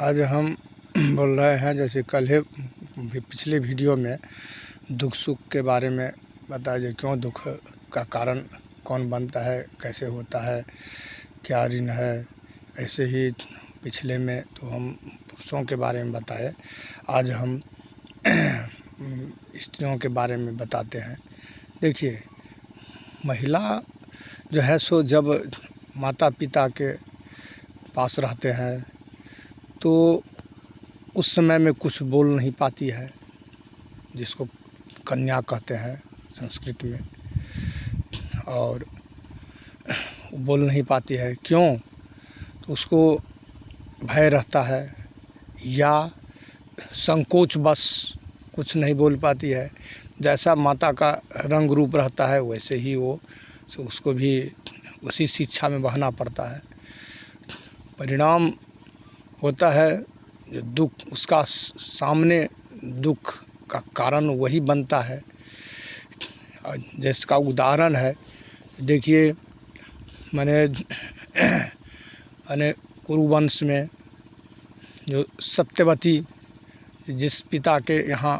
आज हम बोल रहे हैं, जैसे कल है पिछले वीडियो में दुख सुख के बारे में बताया जाए, क्यों दुख का कारण कौन बनता है, कैसे होता है, क्या ऋण है। ऐसे ही पिछले में तो हम पुरुषों के बारे में बताए, आज हम स्त्रियों के बारे में बताते हैं। देखिए, महिला जो है सो जब माता पिता के पास रहते हैं तो उस समय में कुछ बोल नहीं पाती है, जिसको कन्या कहते हैं संस्कृत में, और बोल नहीं पाती है। क्यों? तो उसको भय रहता है या संकोच बस कुछ नहीं बोल पाती है। जैसा माता का रंग रूप रहता है वैसे ही वो उसको भी उसी शिक्षा में बहना पड़ता है। परिणाम होता है जो दुख, उसका सामने दुख का कारण वही बनता है। जिसका उदाहरण है, देखिए, मैंने कुरुवंश में जो सत्यवती, जिस पिता के यहाँ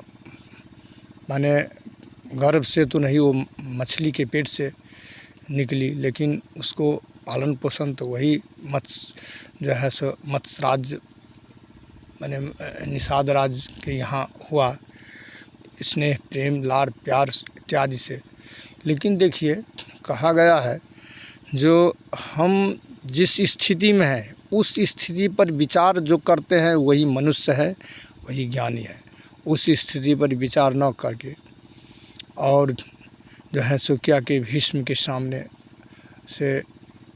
माने गर्भ से तो नहीं, वो मछली के पेट से निकली, लेकिन उसको पालन पोषण तो वही मत्स्य जो है सो मत्स्यराज माने निषाद राज के यहाँ हुआ, स्नेह प्रेम लाड़ प्यार इत्यादि से। लेकिन देखिए, कहा गया है जो हम जिस स्थिति में हैं उस स्थिति पर विचार जो करते हैं वही मनुष्य है, वही ज्ञानी है। उस स्थिति पर विचार न करके और जो है सो क्या कि भीष्म के सामने से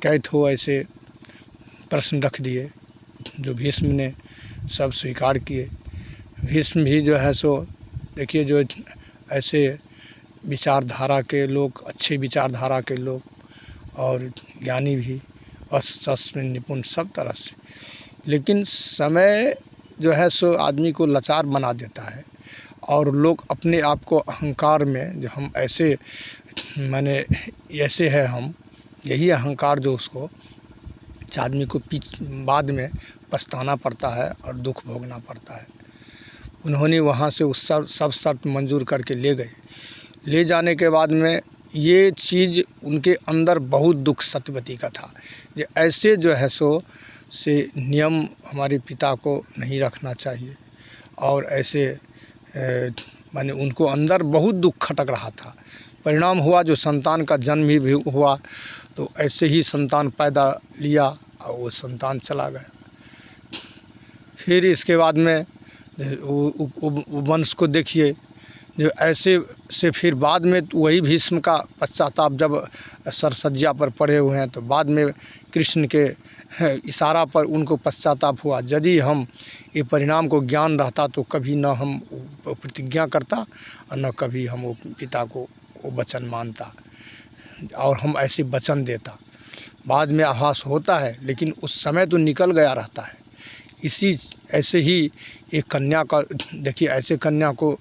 कैथ हो ऐसे प्रश्न रख दिए, जो भीष्म ने सब स्वीकार किए। भीष्म भी जो है सो देखिए, जो ऐसे विचारधारा के लोग, अच्छे विचारधारा के लोग और ज्ञानी भी, अस्त्र शस्त्र में निपुण सब तरह से, लेकिन समय जो है सो आदमी को लाचार बना देता है और लोग अपने आप को अहंकार में, जो हम ऐसे माने ऐसे है हम, यही अहंकार जो उसको आदमी को बाद में पछताना पड़ता है और दुख भोगना पड़ता है। उन्होंने वहाँ से उस सब शर्त मंजूर करके ले गए। ले जाने के बाद में ये चीज़ उनके अंदर बहुत दुख सत्यवती का था, जो ऐसे जो है सो से नियम हमारे पिता को नहीं रखना चाहिए, और ऐसे माने उनको अंदर बहुत दुख खटक रहा था। परिणाम हुआ जो संतान का जन्म ही भी हुआ, तो ऐसे ही संतान पैदा लिया और वो संतान चला गया। फिर इसके बाद में वो वंश को देखिए, जो ऐसे से फिर बाद में वही भीष्म का पश्चाताप जब सरसज्जा पर पड़े हुए हैं, तो बाद में कृष्ण के इशारा पर उनको पश्चाताप हुआ। यदि हम ये परिणाम को ज्ञान रहता तो कभी न हम प्रतिज्ञा करता और न कभी हम वो पिता को वो वचन मानता और हम ऐसे वचन देता। बाद में आभास होता है, लेकिन उस समय तो निकल गया रहता है। इसी ऐसे ही एक कन्या का देखिए, ऐसे कन्या को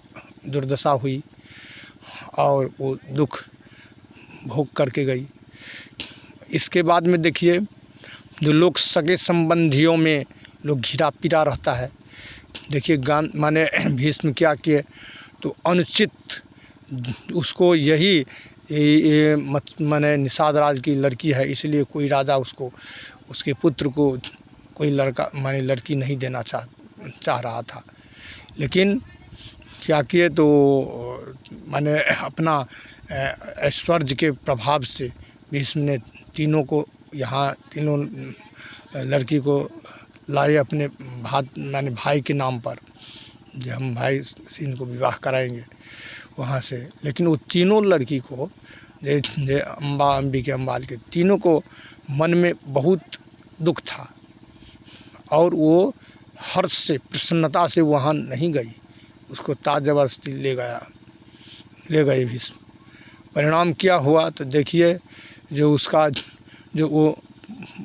दुर्दशा हुई और वो दुख भोग करके गई। इसके बाद में देखिए, जो लोग सगे संबंधियों में लोग घिरा पिटा रहता है। देखिए, गान माने भीष्म क्या किए, तो अनुचित उसको यही माने निषाद राज की लड़की है, इसलिए कोई राजा उसको, उसके पुत्र को कोई लड़का माने लड़की नहीं देना चाह रहा था। लेकिन क्या किए, तो माने अपना ऐश्वर्य के प्रभाव से भीष्म ने तीनों को यहाँ, तीनों लड़की को लाए अपने भाई के नाम पर, जो हम भाई से इनको विवाह कराएंगे वहाँ से। लेकिन वो तीनों लड़की को जे अंबिके अम्बाल के तीनों को मन में बहुत दुख था और वो हर्ष से, प्रसन्नता से वहाँ नहीं गई, उसको ताज जबरदस्ती ले गए भीष्म। परिणाम क्या हुआ, तो देखिए, जो उसका जो वो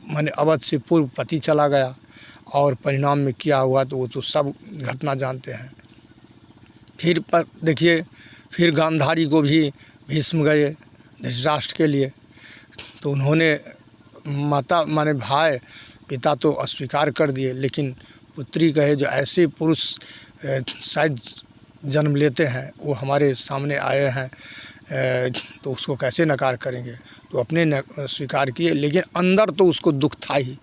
माने अवध से पूर्व पति चला गया, और परिणाम में क्या हुआ तो वो तो सब घटना जानते हैं। फिर देखिए, फिर गांधारी को भी भीष्म गए धृतराष्ट्र के लिए, तो उन्होंने माता माने भाई पिता तो अस्वीकार कर दिए, लेकिन पुत्री कहे जो ऐसे पुरुष शायद जन्म लेते हैं, वो हमारे सामने आए हैं, तो उसको कैसे नकार करेंगे। तो अपने स्वीकार किए, लेकिन अंदर तो उसको दुख था ही।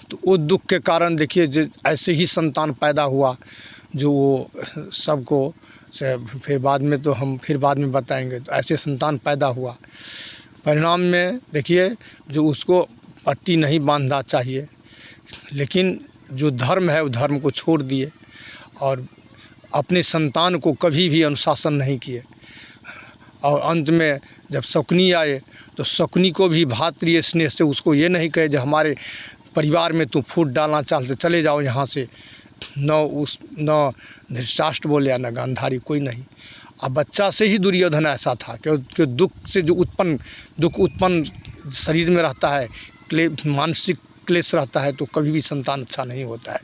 तो वो दुख के कारण देखिए जो ऐसे ही संतान पैदा हुआ जो वो सबको से फिर बाद में तो हम फिर बाद में बताएंगे। तो ऐसे संतान पैदा हुआ, परिणाम में देखिए जो उसको पट्टी नहीं बांधना चाहिए, लेकिन जो धर्म है वो धर्म को छोड़ दिए और अपने संतान को कभी भी अनुशासन नहीं किए। और अंत में जब शकुनी आए तो शकुनी को भी भातृ स्नेह से उसको ये नहीं कहे जो हमारे परिवार में तुम फूट डालना चाहते चले जाओ यहाँ से। न धृतराष्ट्र बोले या न गांधारी, कोई नहीं। अब बच्चा से ही दुर्योधन ऐसा था कि दुख से जो दुख उत्पन्न शरीर में रहता है, मानसिक क्लेश रहता है, तो कभी भी संतान अच्छा नहीं होता है।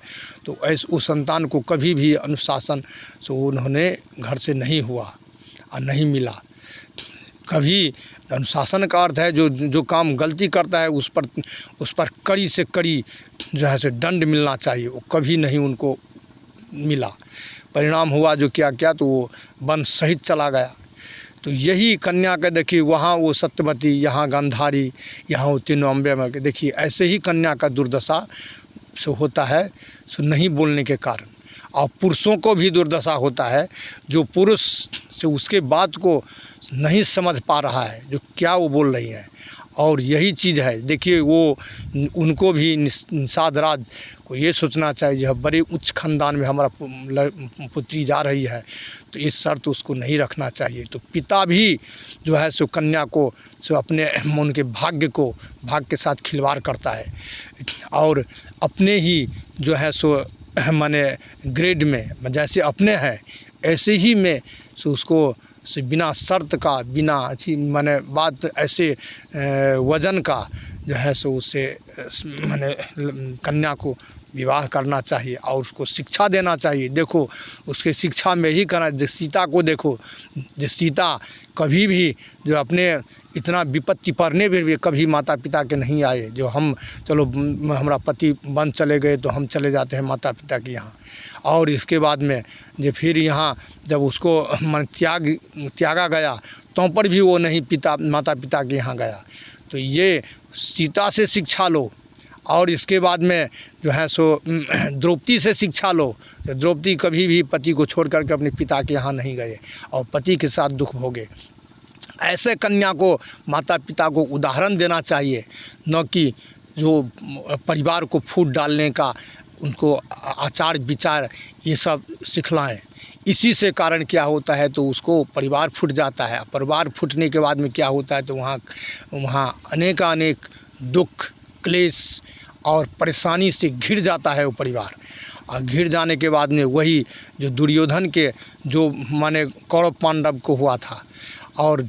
तो ऐसे उस संतान को कभी भी अनुशासन से उन्होंने घर से नहीं हुआ और नहीं मिला। कभी अनुशासन का अर्थ है जो काम गलती करता है उस पर कड़ी से कड़ी जो है सो दंड मिलना चाहिए, वो कभी नहीं उनको मिला। परिणाम हुआ जो क्या तो वो वन सहित चला गया। तो यही कन्या के देखिए वहाँ वो सत्यवती, यहाँ गांधारी, यहाँ वो तीनों अम्बे में देखिए ऐसे ही कन्या का दुर्दशा से होता है सो नहीं बोलने के कारण। और पुरुषों को भी दुर्दशा होता है जो पुरुष से उसके बात को नहीं समझ पा रहा है जो क्या वो बोल रही हैं। और यही चीज़ है देखिए वो उनको भी निषाद राज को ये सोचना चाहिए जब बड़े उच्च खानदान में हमारा पुत्री जा रही है तो इस शर्त उसको नहीं रखना चाहिए। तो पिता भी जो है सो कन्या को सो अपने उनके भाग्य के साथ खिलवाड़ करता है और अपने ही जो है सो माने ग्रेड में जैसे अपने हैं ऐसे ही में सो उसको से बिना शर्त का, बिना अच्छी माने बात ऐसे वजन का जो है सो उससे माने कन्या को विवाह करना चाहिए और उसको शिक्षा देना चाहिए। देखो उसके शिक्षा में ही करना। जो सीता को देखो, जो सीता कभी भी जो अपने इतना विपत्ति पड़ने पर भी कभी माता पिता के नहीं आए। जो हम चलो हमारा पति वन चले गए तो हम चले जाते हैं माता पिता के यहाँ, और इसके बाद में जो फिर यहाँ जब उसको मन त्यागा गया तो पर भी वो नहीं माता पिता के यहाँ गया। तो ये सीता से शिक्षा लो और इसके बाद में जो है सो द्रौपदी से शिक्षा लो। तो द्रौपदी कभी भी पति को छोड़ करके अपने पिता के यहाँ नहीं गए और पति के साथ दुख भोगे। ऐसे कन्या को माता पिता को उदाहरण देना चाहिए, न कि जो परिवार को फूट डालने का उनको आचार विचार ये सब सिखलाएं। इसी से कारण क्या होता है तो उसको परिवार फूट जाता है। परिवार फूटने के बाद में क्या होता है तो वहाँ अनेक दुख क्लेश और परेशानी से घिर जाता है वो परिवार। और घिर जाने के बाद में वही जो दुर्योधन के जो माने कौरव पांडव को हुआ था। और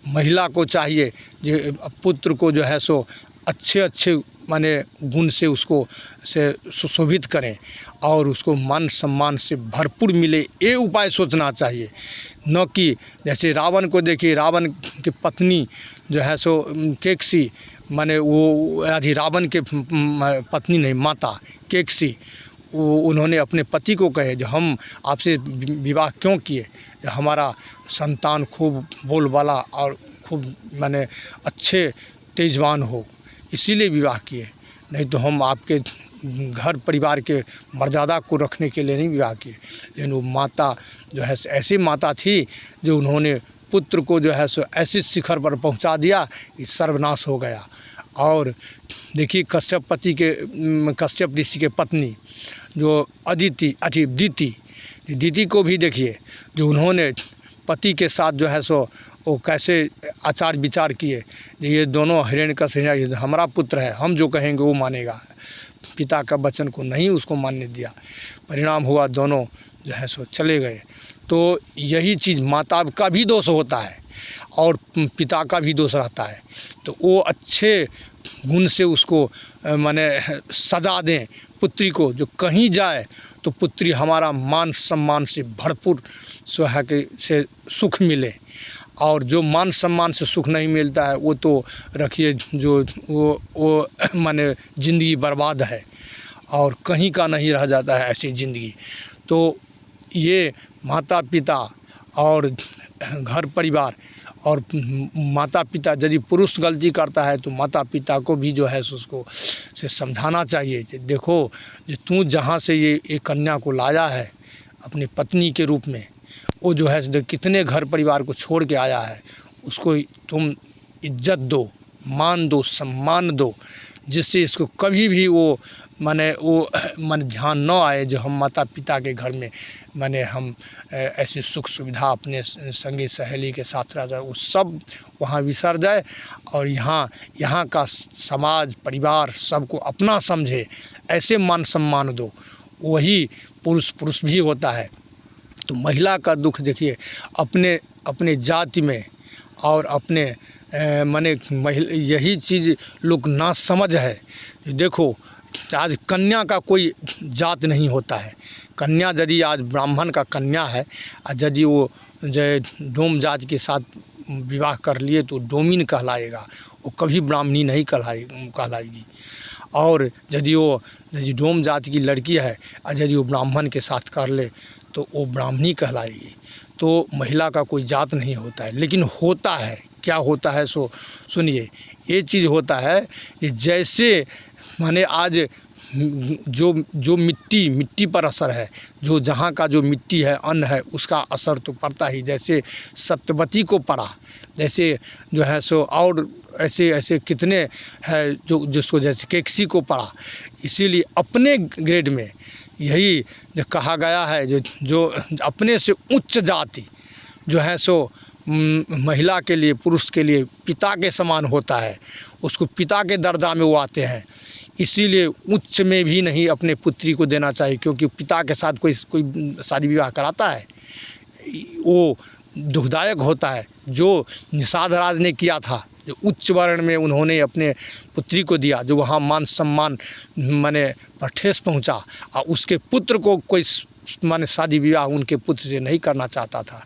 महिला को चाहिए जो पुत्र को जो है सो अच्छे माने गुण से उसको से सुशोभित करें और उसको मान सम्मान से भरपूर मिले, ये उपाय सोचना चाहिए। न कि जैसे रावण को देखिए, रावण की पत्नी जो है सो केकसी माने वो आधी रावण के पत्नी नहीं माता केकसी, वो उन्होंने अपने पति को कहे जो हम आपसे विवाह क्यों किए, जो हमारा संतान खूब बोलबाला और खूब माने अच्छे तेजवान हो, इसीलिए विवाह किए, नहीं तो हम आपके घर परिवार के मर्यादा को रखने के लिए नहीं विवाह किए। लेकिन वो माता जो है ऐसी माता थी जो उन्होंने पुत्र को जो है सो ऐसे शिखर पर पहुंचा दिया कि सर्वनाश हो गया। और देखिए कश्यप ऋषि के पत्नी जो दीति को भी देखिए जो उन्होंने पति के साथ जो है सो वो कैसे आचार विचार किए। ये दोनों हिरण्यकश्यप हमारा पुत्र है, हम जो कहेंगे वो मानेगा, पिता का वचन को नहीं उसको मानने दिया। परिणाम हुआ दोनों जो है सो चले गए। तो यही चीज़ माता का भी दोष होता है और पिता का भी दोष रहता है। तो वो अच्छे गुण से उसको माने सजा दें पुत्री को, जो कहीं जाए तो पुत्री हमारा मान सम्मान से भरपूर से सुख मिले। और जो मान सम्मान से सुख नहीं मिलता है वो तो रखिए जो वो माने ज़िंदगी बर्बाद है। और कहीं का नहीं रह जाता है ऐसी ज़िंदगी। तो ये माता पिता और घर परिवार और माता पिता, यदि पुरुष गलती करता है तो माता पिता को भी जो है उसको से समझाना चाहिए कि देखो, जो तू जहाँ से ये कन्या को लाया है अपनी पत्नी के रूप में, वो जो है कितने घर परिवार को छोड़ के आया है, उसको तुम इज्जत दो, मान दो, सम्मान दो, जिससे इसको कभी भी वो ध्यान न आए जो हम माता पिता के घर में हम ऐसी सुख सुविधा अपने संगी सहेली के साथ रह जाए, वो सब वहाँ विसर जाए और यहाँ का समाज परिवार सबको अपना समझे, ऐसे मान सम्मान दो, वही पुरुष भी होता है। तो महिला का दुख देखिए अपने जाति में और अपने यही चीज़ लोग ना समझ है। देखो, आज कन्या का कोई जात नहीं होता है। कन्या यदि आज ब्राह्मण का कन्या है और यदि वो जो डोम जात के साथ विवाह कर लिए तो डोमिन कहलाएगा, वो कभी ब्राह्मणी नहीं कहलाएगी। और यदि डोम जात की लड़की है और यदि वो ब्राह्मण के साथ कर ले तो वो ब्राह्मणी कहलाएगी। तो महिला का कोई जात नहीं होता है, लेकिन होता है, क्या होता है सो सुनिए। ये चीज़ होता है कि जैसे आज जो मिट्टी पर असर है, जो जहाँ का जो मिट्टी है, अन्न है, उसका असर तो पड़ता ही। जैसे सत्यवती को पड़ा, जैसे जो है सो और ऐसे कितने हैं जिसको जैसे केकसी को पड़ा। इसीलिए अपने ग्रेड में यही जो कहा गया है, जो अपने से उच्च जाति जो है सो महिला के लिए, पुरुष के लिए पिता के समान होता है, उसको पिता के दर्जा में वो आते हैं। इसीलिए उच्च में भी नहीं अपने पुत्री को देना चाहिए, क्योंकि पिता के साथ कोई शादी विवाह कराता है, वो दुखदायक होता है। जो निषाद राज ने किया था, जो उच्च वर्ण में उन्होंने अपने पुत्री को दिया, जो वहाँ मान सम्मान पर ठेस पहुँचा, और उसके पुत्र को कोई शादी विवाह उनके पुत्र से नहीं करना चाहता था।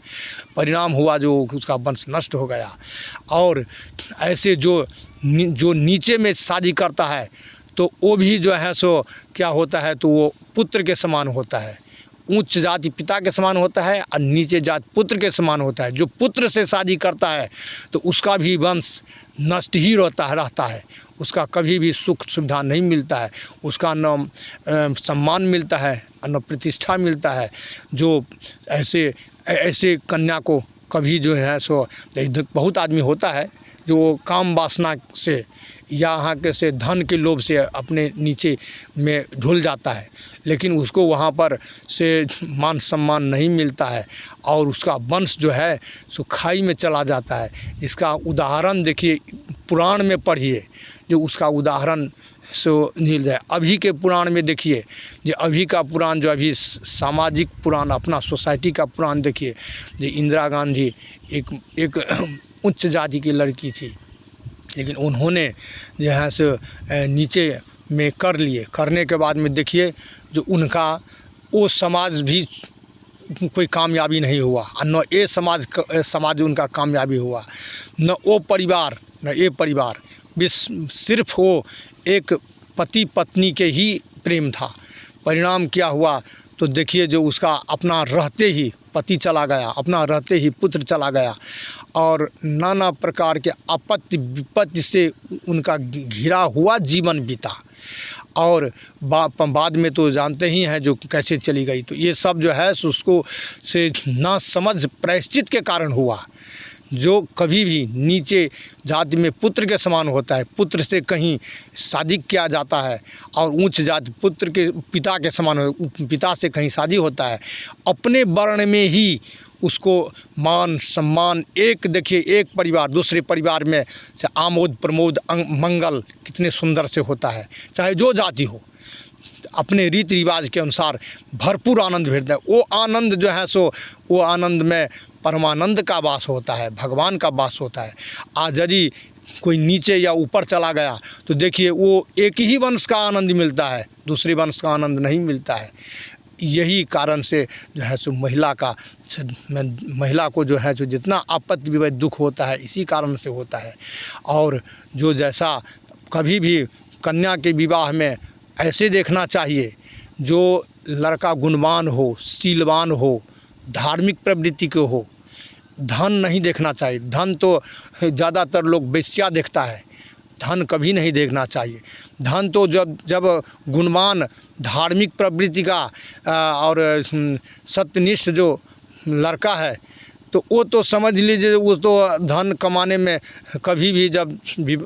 परिणाम हुआ जो उसका वंश नष्ट हो गया। और ऐसे जो नीचे में शादी करता है तो वो भी जो है सो क्या होता है, तो वो पुत्र के समान होता है। उच्च जाति पिता के समान होता है और नीचे जाति पुत्र के समान होता है। जो पुत्र से शादी करता है तो उसका भी वंश नष्ट ही रहता है, उसका कभी भी सुख सुविधा नहीं मिलता है, उसका न सम्मान मिलता है न प्रतिष्ठा मिलता है। जो ऐसे कन्या को कभी जो है सो बहुत आदमी होता है जो काम वासना से या यहाँ के से धन के लोभ से अपने नीचे में ढुल जाता है, लेकिन उसको वहाँ पर से मान सम्मान नहीं मिलता है और उसका वंश जो है सो खाई में चला जाता है। इसका उदाहरण देखिए, पुराण में पढ़िए, जो उसका उदाहरण सो मिल जाए। अभी के पुराण में देखिए, जो अभी का पुराण, जो अभी सामाजिक पुराण, अपना सोसाइटी का पुराण देखिए। जो इंदिरा गांधी एक उच्च जाति की लड़की थी, लेकिन उन्होंने जो है सो नीचे में कर लिए। करने के बाद में देखिए जो उनका वो समाज भी कोई कामयाबी नहीं हुआ, और न ये समाज उनका कामयाबी हुआ, न वो परिवार, न ये परिवार। सिर्फ वो एक पति पत्नी के ही प्रेम था। परिणाम क्या हुआ, तो देखिए जो उसका अपना रहते ही पति चला गया, अपना रहते ही पुत्र चला गया, और नाना प्रकार के आपत्ति विपत्ति से उनका घिरा हुआ जीवन बीता। और बाद में तो जानते ही हैं जो कैसे चली गई। तो ये सब जो है उसको से ना समझ प्रायश्चित के कारण हुआ। जो कभी भी नीचे जाति में पुत्र के समान होता है, पुत्र से कहीं शादी किया जाता है, और उच्च जाति पुत्र के पिता के समान, पिता से कहीं शादी होता है, अपने वर्ण में ही उसको मान सम्मान, एक देखिए एक परिवार दूसरे परिवार में से आमोद प्रमोद मंगल कितने सुंदर से होता है, चाहे जो जाति हो, अपने रीति रिवाज के अनुसार भरपूर आनंद भेजता है। वो आनंद जो है सो वो आनंद में परमानंद का वास होता है, भगवान का वास होता है। आज यदि कोई नीचे या ऊपर चला गया तो देखिए वो एक ही वंश का आनंद मिलता है, दूसरे वंश का आनंद नहीं मिलता है। यही कारण से जो है सो महिला को जो है जो जितना आपत्ति विपत्ति दुख होता है इसी कारण से होता है। और जो जैसा कभी भी कन्या के विवाह में ऐसे देखना चाहिए जो लड़का गुणवान हो, शीलवान हो, धार्मिक प्रवृत्ति के हो। धन नहीं देखना चाहिए। धन तो ज़्यादातर लोग वेश्या देखता है, धन कभी नहीं देखना चाहिए। धन तो जब जब गुणवान धार्मिक प्रवृत्ति का और सत्यनिष्ठ जो लड़का है, तो वो तो समझ लीजिए वो तो धन कमाने में कभी भी जब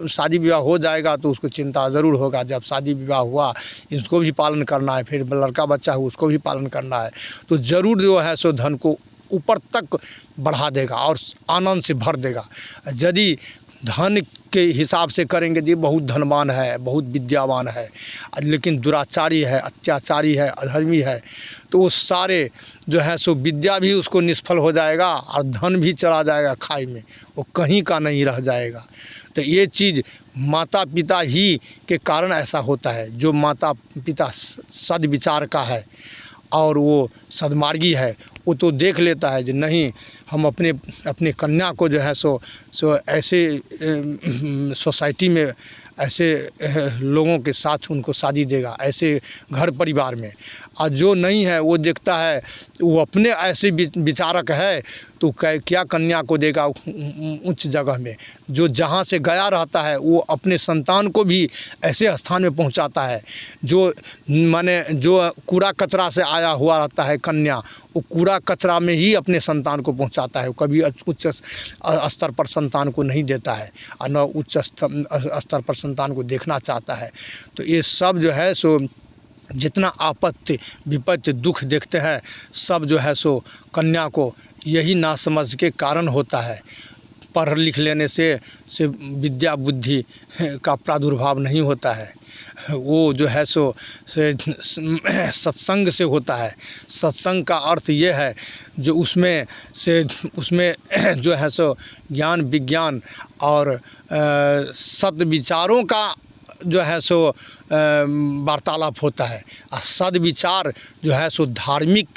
शादी विवाह हो जाएगा तो उसको चिंता ज़रूर होगा। जब शादी विवाह हुआ, इसको भी पालन करना है, फिर लड़का बच्चा है उसको भी पालन करना है, तो ज़रूर जो है सो धन को ऊपर तक बढ़ा देगा और आनंद से भर देगा। यदि धन के हिसाब से करेंगे जी बहुत धनवान है, बहुत विद्यावान है, लेकिन दुराचारी है, अत्याचारी है, अधर्मी है, तो वो सारे जो है सो विद्या भी उसको निष्फल हो जाएगा और धन भी चला जाएगा खाई में, वो कहीं का नहीं रह जाएगा। तो ये चीज़ माता पिता ही के कारण ऐसा होता है। जो माता पिता सद्विचार का है और वो सद्मार्गी है, वो तो देख लेता है कि नहीं हम अपने कन्या को जो है सो ऐसे सोसाइटी में ऐसे लोगों के साथ उनको शादी देगा, ऐसे घर परिवार में। और जो नहीं है वो देखता है वो अपने ऐसे विचारक है तो क्या कन्या को देगा उच्च जगह में। जो जहाँ से गया रहता है वो अपने संतान को भी ऐसे स्थान में पहुँचाता है। जो माने जो कूड़ा कचरा से आया हुआ रहता है कन्या, वो कूड़ा कचरा में ही अपने संतान को पहुँचाता है, कभी उच्च स्तर पर संतान को नहीं देता है और न उच्च स्तर पर संतान को देखना चाहता है। तो ये सब जो है सो जितना आपत्ति विपत्ति दुख देखते हैं, सब जो है सो कन्या को यही नासमझ के कारण होता है। पढ़ लिख लेने से विद्या बुद्धि का प्रादुर्भाव नहीं होता है, वो जो है सो सत्संग से होता है। सत्संग का अर्थ ये है जो उसमें जो है सो ज्ञान विज्ञान और सद्विचारों का जो है सो वार्तालाप होता है। सद्विचार जो है सो धार्मिक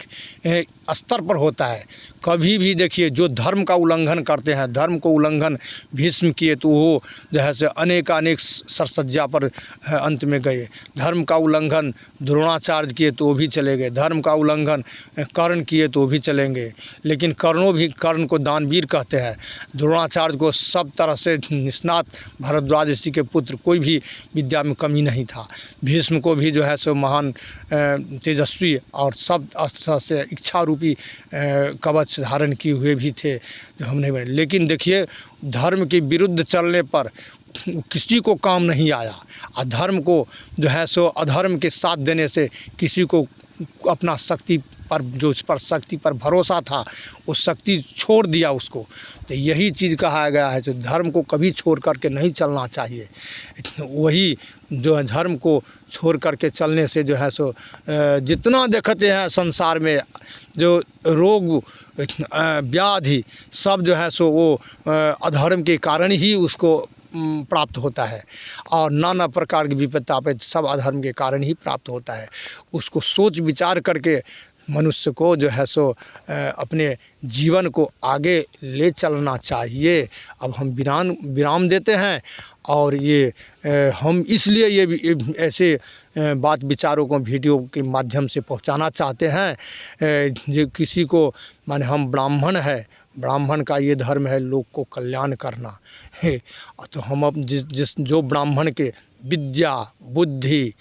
स्तर पर होता है। कभी भी देखिए जो धर्म का उल्लंघन करते हैं, धर्म को उल्लंघन भीष्म किए तो वो जो है सो अनेक सरसज्जा पर अंत में गए। धर्म का उल्लंघन द्रोणाचार्य किए तो वो भी चले गए। धर्म का उल्लंघन कर्ण किए तो वो भी चलेंगे। लेकिन कर्ण को दानवीर कहते हैं। द्रोणाचार्य को सब तरह से निष्णात भारद्वाज ऋषि के पुत्र, कोई भी विद्या में कमी नहीं था। भीष्म को भी जो है सो महान तेजस्वी और सब अस्त्र से इच्छा रूपी कवच धारण किए हुए भी थे जो हम नहीं बने। लेकिन देखिए धर्म के विरुद्ध चलने पर किसी को काम नहीं आया। अधर्म को जो है सो अधर्म के साथ देने से किसी को अपना शक्ति पर जो उस पर शक्ति पर भरोसा था वो शक्ति छोड़ दिया उसको। तो यही चीज़ कहा गया है जो धर्म को कभी छोड़ करके नहीं चलना चाहिए। वही जो है धर्म को छोड़ करके चलने से जो है सो जितना देखते हैं संसार में जो रोग व्याधि सब जो है सो वो अधर्म के कारण ही उसको प्राप्त होता है। और नाना प्रकार की विपत्ति आपत्ति सब अधर्म के कारण ही प्राप्त होता है। उसको सोच विचार करके मनुष्य को जो है सो अपने जीवन को आगे ले चलना चाहिए। अब हम विराम देते हैं और ये हम इसलिए ये ऐसे बात विचारों को वीडियो के माध्यम से पहुंचाना चाहते हैं जो किसी को माने हम ब्राह्मण है, ब्राह्मण का ये धर्म है लोग को कल्याण करना है। तो हम अब जो ब्राह्मण के विद्या बुद्धि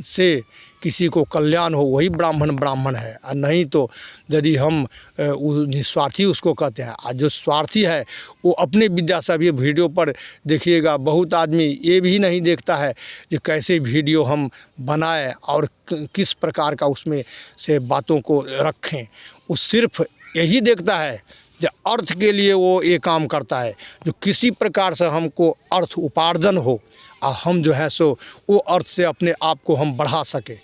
से किसी को कल्याण हो वही ब्राह्मण है। और नहीं तो यदि हम निस्वार्थी उसको कहते हैं। और जो स्वार्थी है वो अपने विद्या से भी वीडियो पर देखिएगा बहुत आदमी ये भी नहीं देखता है कि कैसे वीडियो हम बनाएं और किस प्रकार का उसमें से बातों को रखें। वो सिर्फ यही देखता है जो अर्थ के लिए वो ये काम करता है, जो किसी प्रकार से हमको अर्थ उपार्जन हो और हम जो है सो वो अर्थ से अपने आप को हम बढ़ा सके।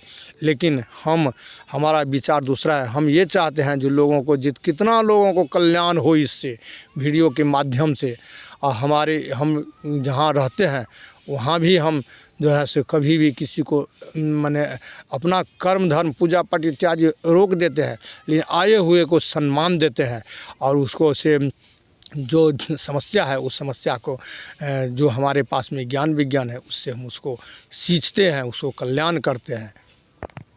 लेकिन हमारा विचार दूसरा है। हम ये चाहते हैं जो लोगों को कितना लोगों को कल्याण हो इससे वीडियो के माध्यम से। और हम जहाँ रहते हैं वहाँ भी हम जो है सो कभी भी किसी को माने अपना कर्म धर्म पूजा पाठ इत्यादि रोक देते हैं, लेकिन आए हुए को सम्मान देते हैं और उसको से जो समस्या है उस समस्या को जो हमारे पास में ज्ञान विज्ञान है उससे हम उसको सींचते हैं, उसको कल्याण करते हैं।